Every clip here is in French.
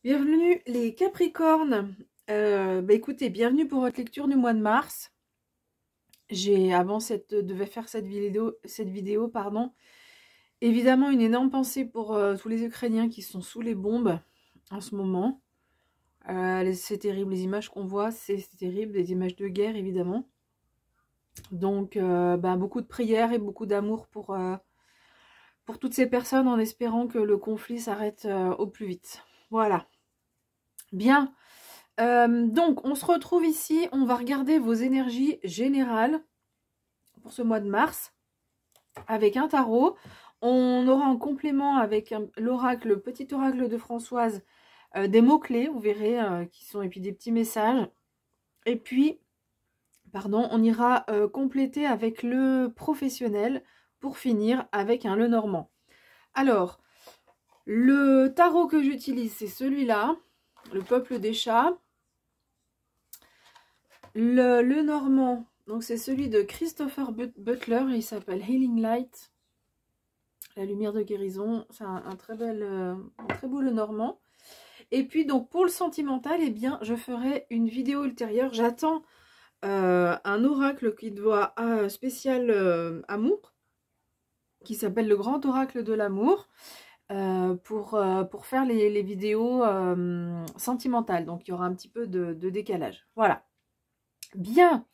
Bienvenue les Capricornes. Écoutez, bienvenue pour votre lecture du mois de mars. Devais faire cette vidéo, pardon. Évidemment, une énorme pensée pour tous les Ukrainiens qui sont sous les bombes en ce moment. C'est terrible, les images qu'on voit, c'est terrible, des images de guerre évidemment. Donc, beaucoup de prières et beaucoup d'amour pour toutes ces personnes en espérant que le conflit s'arrête au plus vite. Voilà. Bien. Donc, on se retrouve ici. On va regarder vos énergies générales pour ce mois de mars avec un tarot. On aura en complément avec l'oracle, le petit oracle de Françoise, des mots-clés, vous verrez, qui sont, et puis des petits messages. Et puis, pardon, on ira compléter avec le professionnel pour finir avec un Lenormand. Alors, le tarot que j'utilise, c'est celui-là, le peuple des chats. Le Normand, donc c'est celui de Christopher Butler, il s'appelle Healing Light, la lumière de guérison, c'est un très beau le Normand. Et puis donc pour le sentimental, eh bien je ferai une vidéo ultérieure. J'attends un oracle qui doit spécial amour, qui s'appelle le grand oracle de l'amour, pour faire les vidéos sentimentales. Donc il y aura un petit peu de décalage. Voilà. Bien.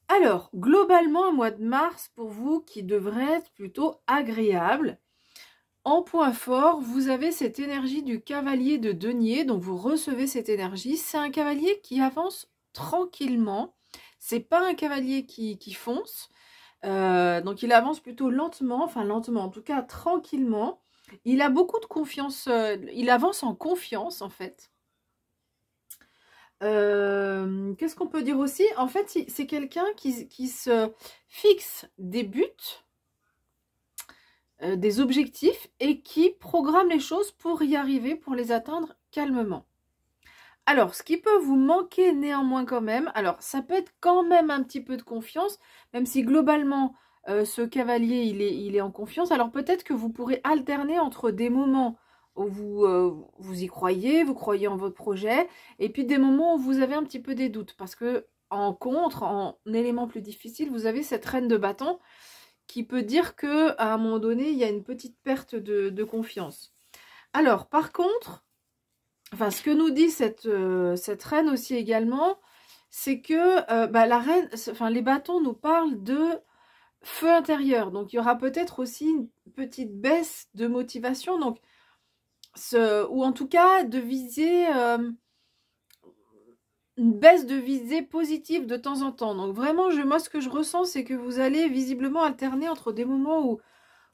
Alors, globalement, un mois de mars pour vous qui devrait être plutôt agréable. En point fort, vous avez cette énergie du cavalier de denier, donc vous recevez cette énergie. C'est un cavalier qui avance tranquillement. C'est pas un cavalier qui fonce. Donc il avance plutôt lentement, enfin lentement, en tout cas tranquillement. Il a beaucoup de confiance, il avance en confiance en fait. Qu'est-ce qu'on peut dire aussi? En fait, c'est quelqu'un qui se fixe des buts, des objectifs et qui programme les choses pour y arriver, pour les atteindre calmement. Alors, ce qui peut vous manquer néanmoins quand même, alors ça peut être quand même un petit peu de confiance, même si globalement, ce cavalier, il est en confiance. Alors peut-être que vous pourrez alterner entre des moments où vous y croyez, vous croyez en votre projet, et puis des moments où vous avez un petit peu des doutes, parce que en contre, en élément plus difficile, vous avez cette reine de bâton qui peut dire que à un moment donné, il y a une petite perte de confiance. Alors, par contre, enfin, ce que nous dit cette reine aussi également, c'est que la reine, enfin, les bâtons nous parlent de feu intérieur. Donc, il y aura peut-être aussi une petite baisse de motivation. Donc, ou en tout cas, de viser une baisse de visée positive de temps en temps. Donc, vraiment, moi, ce que je ressens, c'est que vous allez visiblement alterner entre des moments où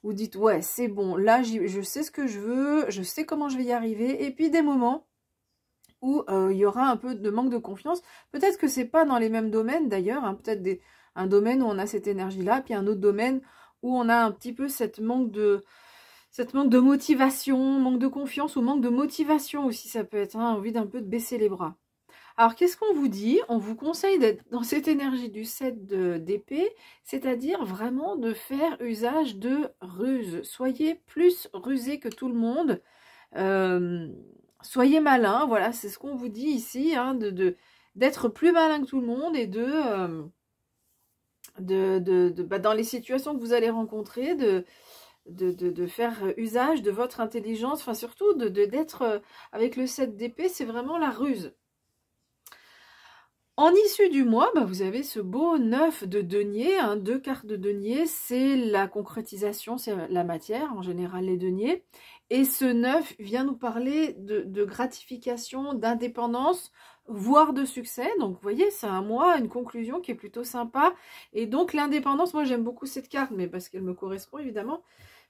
vous dites, ouais, c'est bon, là, je sais ce que je veux, je sais comment je vais y arriver. Et puis, des moments où il y aura un peu de manque de confiance. Peut-être que c'est pas dans les mêmes domaines d'ailleurs, hein, peut-être un domaine où on a cette énergie-là, puis un autre domaine où on a un petit peu cette manque de motivation, manque de confiance ou manque de motivation aussi, ça peut être envie d'un peu de baisser les bras. Alors, qu'est-ce qu'on vous dit? On vous conseille d'être dans cette énergie du 7 d'épée, c'est-à-dire vraiment de faire usage de ruse. Soyez plus rusé que tout le monde. Soyez malin, voilà, c'est ce qu'on vous dit ici, hein, d'être plus malin que tout le monde et dans les situations que vous allez rencontrer, de faire usage de votre intelligence, enfin surtout d'être avec le 7 d'épée, c'est vraiment la ruse. En issue du mois, vous avez ce beau 9 de denier, hein, 2 cartes de denier, c'est la concrétisation, c'est la matière, en général les deniers. Et ce 9 vient nous parler de gratification, d'indépendance, voire de succès. Donc vous voyez, c'est un mois, une conclusion qui est plutôt sympa. Et donc l'indépendance, moi j'aime beaucoup cette carte, mais parce qu'elle me correspond évidemment.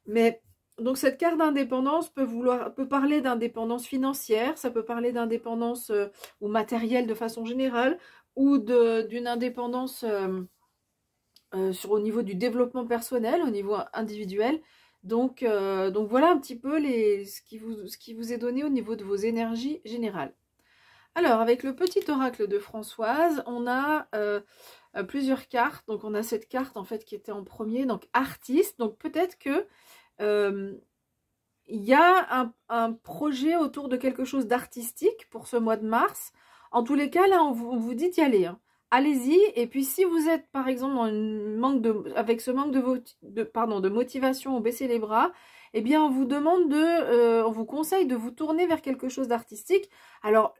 Mais donc cette carte d'indépendance peut parler d'indépendance financière, ça peut parler d'indépendance ou matérielle de façon générale, ou d'une indépendance au niveau du développement personnel, au niveau individuel. Donc voilà un petit peu ce qui vous est donné au niveau de vos énergies générales. Alors, avec le petit oracle de Françoise, on a plusieurs cartes. Donc, on a cette carte, en fait, qui était en premier, donc artiste. Donc, peut-être que il y a un projet autour de quelque chose d'artistique pour ce mois de mars. En tous les cas, là, on vous dit d'y aller. Hein. Allez-y. Et puis, si vous êtes, par exemple, avec ce manque de motivation ou baisser les bras, eh bien, on vous demande on vous conseille de vous tourner vers quelque chose d'artistique. Alors,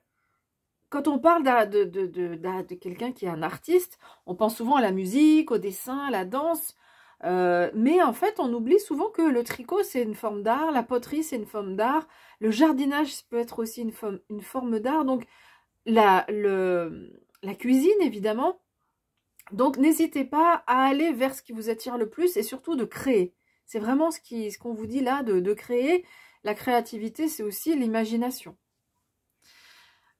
quand on parle de quelqu'un qui est un artiste, on pense souvent à la musique, au dessin, à la danse. Mais en fait, on oublie souvent que le tricot, c'est une forme d'art, la poterie, c'est une forme d'art, le jardinage peut être aussi une forme d'art, donc la cuisine, évidemment. Donc, n'hésitez pas à aller vers ce qui vous attire le plus et surtout de créer. C'est vraiment ce qu'on vous dit là, de créer. La créativité, c'est aussi l'imagination.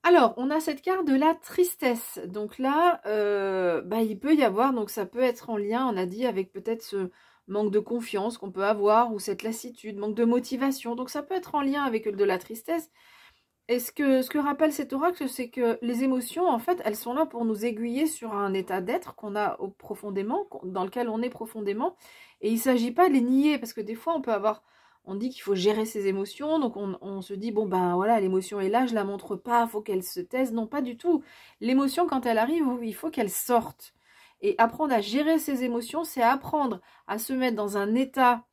Alors, on a cette carte de la tristesse. Donc là, il peut y avoir, donc ça peut être en lien, on a dit, avec peut-être ce manque de confiance qu'on peut avoir, ou cette lassitude, manque de motivation. Donc ça peut être en lien avec de la tristesse. Et ce que rappelle cet oracle, c'est que les émotions, en fait, elles sont là pour nous aiguiller sur un état d'être qu'on a profondément, dans lequel on est profondément. Et il ne s'agit pas de les nier, parce que des fois, on dit qu'il faut gérer ses émotions, donc on se dit, bon ben voilà, l'émotion est là, je la montre pas, il faut qu'elle se taise. Non, pas du tout. L'émotion, quand elle arrive, il faut qu'elle sorte. Et apprendre à gérer ses émotions, c'est apprendre à se mettre dans un état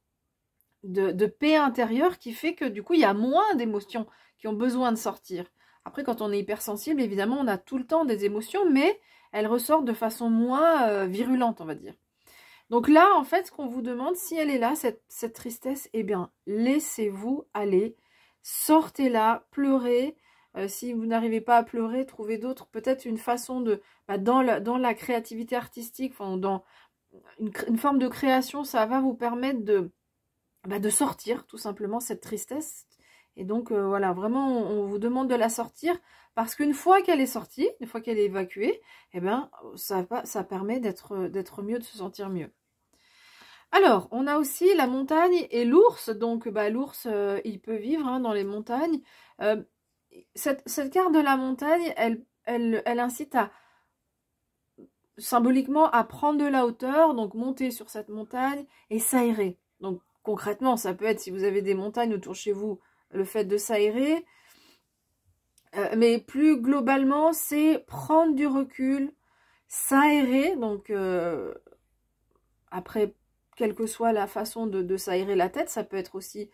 de paix intérieure qui fait que du coup, il y a moins d'émotions qui ont besoin de sortir. Après, quand on est hypersensible, évidemment, on a tout le temps des émotions, mais elles ressortent de façon moins virulente, on va dire. Donc là, en fait, ce qu'on vous demande, si elle est là, cette tristesse, eh bien, laissez-vous aller, sortez-la, pleurez. Si vous n'arrivez pas à pleurer, trouvez d'autres, peut-être une façon dans la créativité artistique, enfin, dans une forme de création, ça va vous permettre de sortir, tout simplement, cette tristesse. Et donc, voilà, vraiment, on vous demande de la sortir, parce qu'une fois qu'elle est sortie, une fois qu'elle est évacuée, eh bien, ça permet d'être mieux, de se sentir mieux. Alors, on a aussi la montagne et l'ours. Donc, l'ours, il peut vivre dans les montagnes. Cette carte de la montagne, elle incite symboliquement à prendre de la hauteur, donc monter sur cette montagne et s'aérer. Donc, concrètement, ça peut être, si vous avez des montagnes autour de chez vous, le fait de s'aérer. Mais plus globalement, c'est prendre du recul, s'aérer. Donc, après, quelle que soit la façon de s'aérer la tête, ça peut être aussi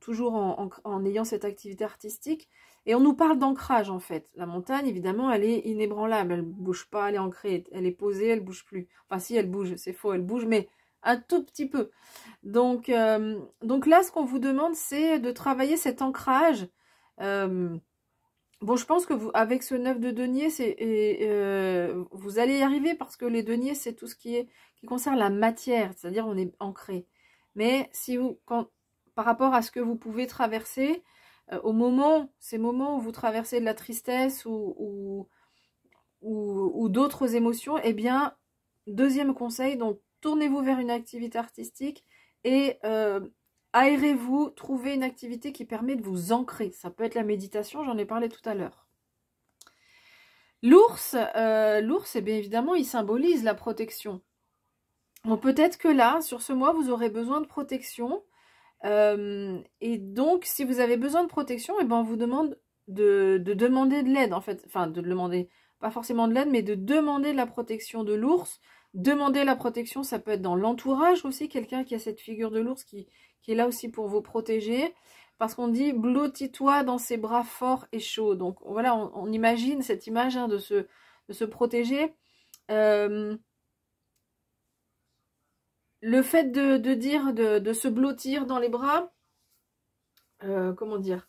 toujours en ayant cette activité artistique. Et on nous parle d'ancrage, en fait. La montagne, évidemment, elle est inébranlable. Elle ne bouge pas, elle est ancrée. Elle est posée, elle ne bouge plus. Enfin, si, elle bouge, c'est faux, elle bouge, mais un tout petit peu. Donc là, ce qu'on vous demande, c'est de travailler cet ancrage. Bon, je pense que avec ce 9 de denier, vous allez y arriver, parce que les deniers, c'est tout ce qui concerne la matière, c'est-à-dire on est ancré. Mais si par rapport à ce que vous pouvez traverser, ces moments où vous traversez de la tristesse ou d'autres émotions, eh bien, deuxième conseil, donc tournez-vous vers une activité artistique et aérez-vous, trouvez une activité qui permet de vous ancrer. Ça peut être la méditation, j'en ai parlé tout à l'heure. L'ours, eh bien évidemment, il symbolise la protection. Donc peut-être que là, sur ce mois, vous aurez besoin de protection. Et donc, si vous avez besoin de protection, eh ben, on vous demande de demander de l'aide, en fait. Enfin, de demander, pas forcément de l'aide, mais de demander la protection de l'ours. Demander la protection, ça peut être dans l'entourage aussi, quelqu'un qui a cette figure de l'ours qui est là aussi pour vous protéger. Parce qu'on dit, blottis-toi dans ses bras forts et chauds. Donc voilà, on imagine cette image de se protéger. Le fait de dire, de se blottir dans les bras, comment dire,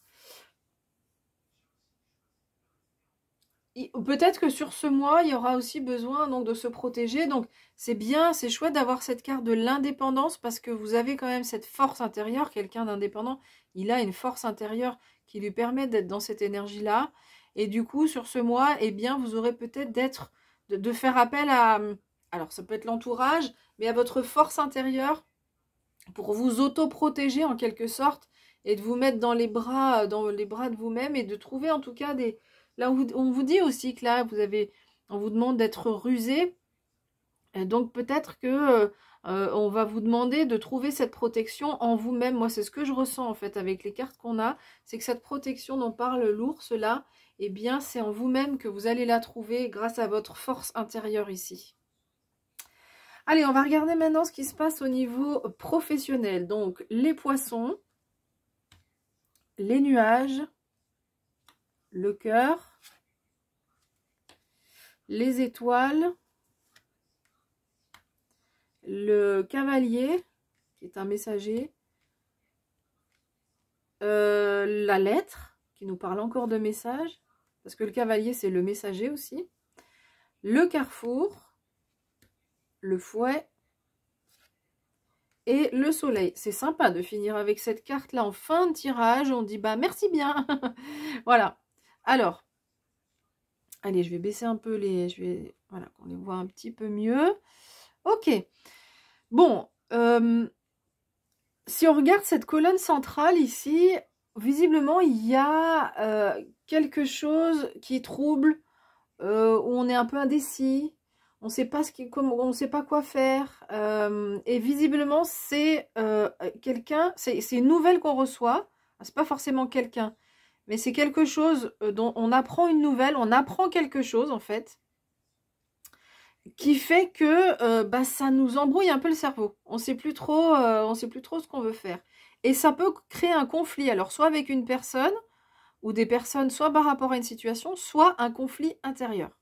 peut-être que sur ce mois, il y aura aussi besoin donc de se protéger. Donc c'est bien, c'est chouette d'avoir cette carte de l'indépendance, parce que vous avez quand même cette force intérieure. Quelqu'un d'indépendant, il a une force intérieure qui lui permet d'être dans cette énergie-là. Et du coup, sur ce mois, eh bien, vous aurez peut-être de faire appel à... Alors, ça peut être l'entourage, mais à votre force intérieure pour vous auto-protéger en quelque sorte et de vous mettre dans les bras de vous-même et de trouver en tout cas des... Là, on vous dit aussi que là, on vous demande d'être rusé. Donc, peut-être que On va vous demander de trouver cette protection en vous-même. Moi, c'est ce que je ressens en fait avec les cartes qu'on a. C'est que cette protection dont parle l'ours là, eh bien, c'est en vous-même que vous allez la trouver grâce à votre force intérieure ici. Allez, on va regarder maintenant ce qui se passe au niveau professionnel. Donc, les poissons, les nuages, le cœur, les étoiles, le cavalier, qui est un messager, la lettre, qui nous parle encore de message, parce que le cavalier, c'est le messager aussi, le carrefour, le fouet et le soleil. C'est sympa de finir avec cette carte-là en fin de tirage. On dit, bah merci bien. Voilà. Alors, allez, je vais baisser un peu les... voilà, qu'on les voit un petit peu mieux. Ok. Bon, si on regarde cette colonne centrale ici, visiblement, il y a quelque chose qui trouble, où on est un peu indécis. On sait pas on sait pas quoi faire. Et visiblement, c'est quelqu'un, c'est une nouvelle qu'on reçoit. C'est pas forcément quelqu'un, mais c'est quelque chose dont on apprend une nouvelle, on apprend quelque chose en fait, qui fait que bah, ça nous embrouille un peu le cerveau. On sait plus trop ce qu'on veut faire. Et ça peut créer un conflit. Alors soit avec une personne ou des personnes, soit par rapport à une situation, soit un conflit intérieur.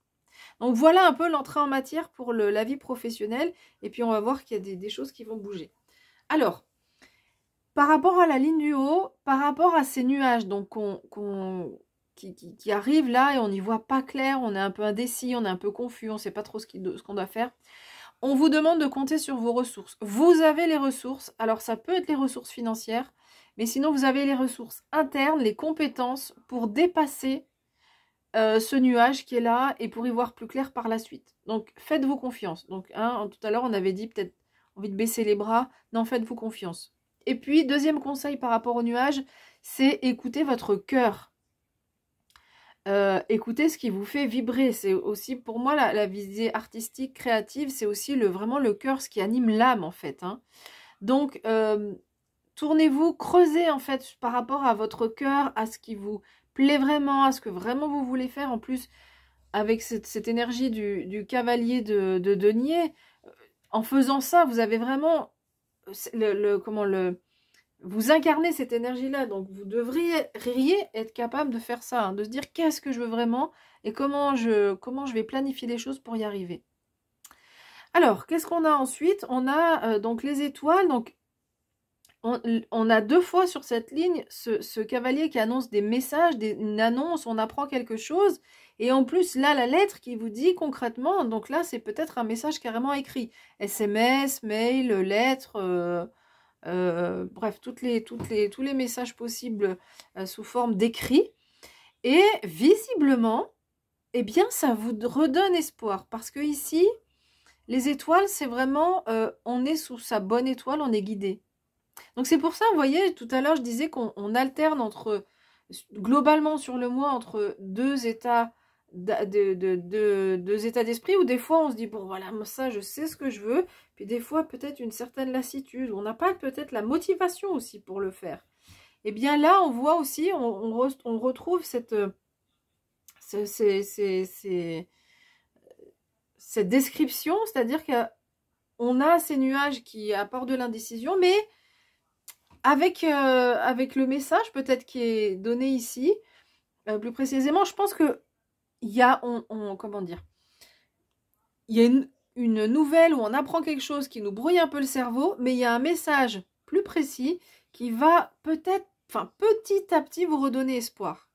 Donc voilà un peu l'entrée en matière pour la vie professionnelle. Et puis on va voir qu'il y a des choses qui vont bouger. Alors, par rapport à la ligne du haut, par rapport à ces nuages donc qui arrivent là et on n'y voit pas clair, on est un peu indécis, on est un peu confus, on ne sait pas trop ce qu'on doit faire. On vous demande de compter sur vos ressources. Vous avez les ressources, alors ça peut être les ressources financières, mais sinon vous avez les ressources internes, les compétences pour dépasser ce nuage qui est là et pour y voir plus clair par la suite. Donc faites-vous confiance. Donc tout à l'heure on avait dit peut-être envie de baisser les bras, non, faites-vous confiance. Et puis deuxième conseil par rapport au nuage, c'est écouter votre cœur. Écoutez ce qui vous fait vibrer. C'est aussi pour moi la visée artistique, créative, c'est aussi vraiment le cœur, ce qui anime l'âme en fait. Hein. Donc tournez-vous, creusez en fait par rapport à votre cœur, à ce qui vous plaît vraiment, à ce que vraiment vous voulez faire. En plus, avec cette énergie du cavalier de denier, en faisant ça, vous avez vraiment vous incarnez cette énergie-là. Donc, vous devriez être capable de faire ça, hein, de se dire qu'est-ce que je veux vraiment et comment je vais planifier les choses pour y arriver. Alors, qu'est-ce qu'on a ensuite? On a donc les étoiles. Donc, on a deux fois sur cette ligne ce cavalier qui annonce des messages, une annonce, on apprend quelque chose. Et en plus, là, la lettre qui vous dit concrètement, donc là, c'est peut-être un message carrément écrit. SMS, mail, lettre, bref, tous les messages possibles sous forme d'écrit. Et visiblement, eh bien, ça vous redonne espoir. Parce que ici, les étoiles, c'est vraiment, on est sous sa bonne étoile, on est guidé. Donc c'est pour ça, vous voyez, tout à l'heure, je disais qu'on alterne globalement sur le mois, entre deux états deux états d'esprit, où des fois on se dit, bon voilà, ça je sais ce que je veux, puis des fois peut-être une certaine lassitude, on n'a pas peut-être la motivation aussi pour le faire. Et bien là, on voit aussi, on retrouve cette description, c'est-à-dire qu'on a ces nuages qui apportent de l'indécision, mais avec le message peut-être qui est donné ici, plus précisément, je pense que il y a, comment dire, il y a une nouvelle où on apprend quelque chose qui nous brouille un peu le cerveau, mais il y a un message plus précis qui va peut-être, enfin petit à petit vous redonner espoir.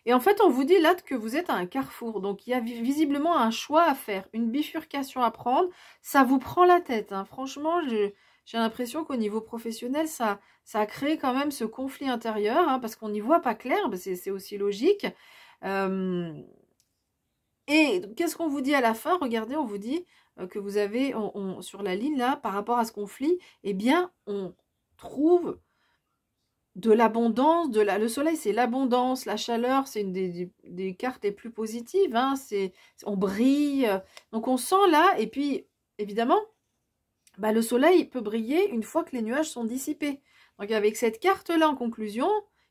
Et en fait, on vous dit là que vous êtes à un carrefour, donc il y a visiblement un choix à faire, une bifurcation à prendre, ça vous prend la tête, hein. Franchement, j'ai l'impression qu'au niveau professionnel, ça a créé quand même ce conflit intérieur, hein, parce qu'on n'y voit pas clair, c'est aussi logique. Et qu'est-ce qu'on vous dit à la fin? Regardez, on vous dit que vous avez, sur la ligne là, par rapport à ce conflit, eh bien, on trouve de l'abondance, le soleil c'est l'abondance, la chaleur, c'est une des cartes les plus positives, hein, on brille, donc on sent là, et puis évidemment, bah, le soleil peut briller une fois que les nuages sont dissipés. Donc avec cette carte-là en conclusion,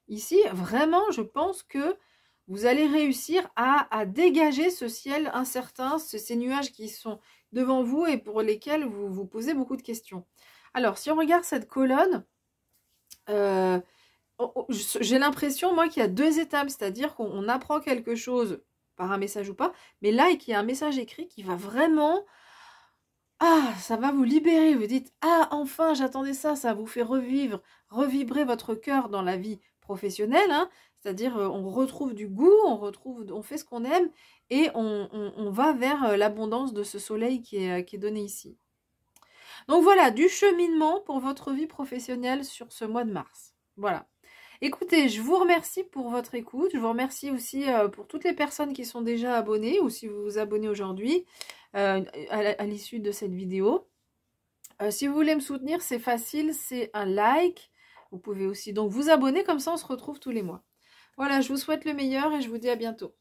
ici, vraiment, je pense que vous allez réussir à dégager ce ciel incertain, ces nuages qui sont devant vous et pour lesquels vous vous posez beaucoup de questions. Alors, si on regarde cette colonne, j'ai l'impression, moi, qu'il y a deux étapes, c'est-à-dire qu'on apprend quelque chose par un message ou pas, mais là, qu'il y a un message écrit qui va vraiment... Ah, ça va vous libérer, vous dites, ah, enfin, j'attendais ça, ça vous fait revibrer votre cœur dans la vie professionnelle, hein, c'est-à-dire on retrouve du goût, on fait ce qu'on aime, et on va vers l'abondance de ce soleil qui est donné ici. Donc voilà, du cheminement pour votre vie professionnelle sur ce mois de mars. Voilà. Écoutez, je vous remercie pour votre écoute. Je vous remercie aussi pour toutes les personnes qui sont déjà abonnées ou si vous vous abonnez aujourd'hui à l'issue de cette vidéo. Si vous voulez me soutenir, c'est facile, c'est un like. Vous pouvez aussi donc vous abonner, comme ça on se retrouve tous les mois. Voilà, je vous souhaite le meilleur et je vous dis à bientôt.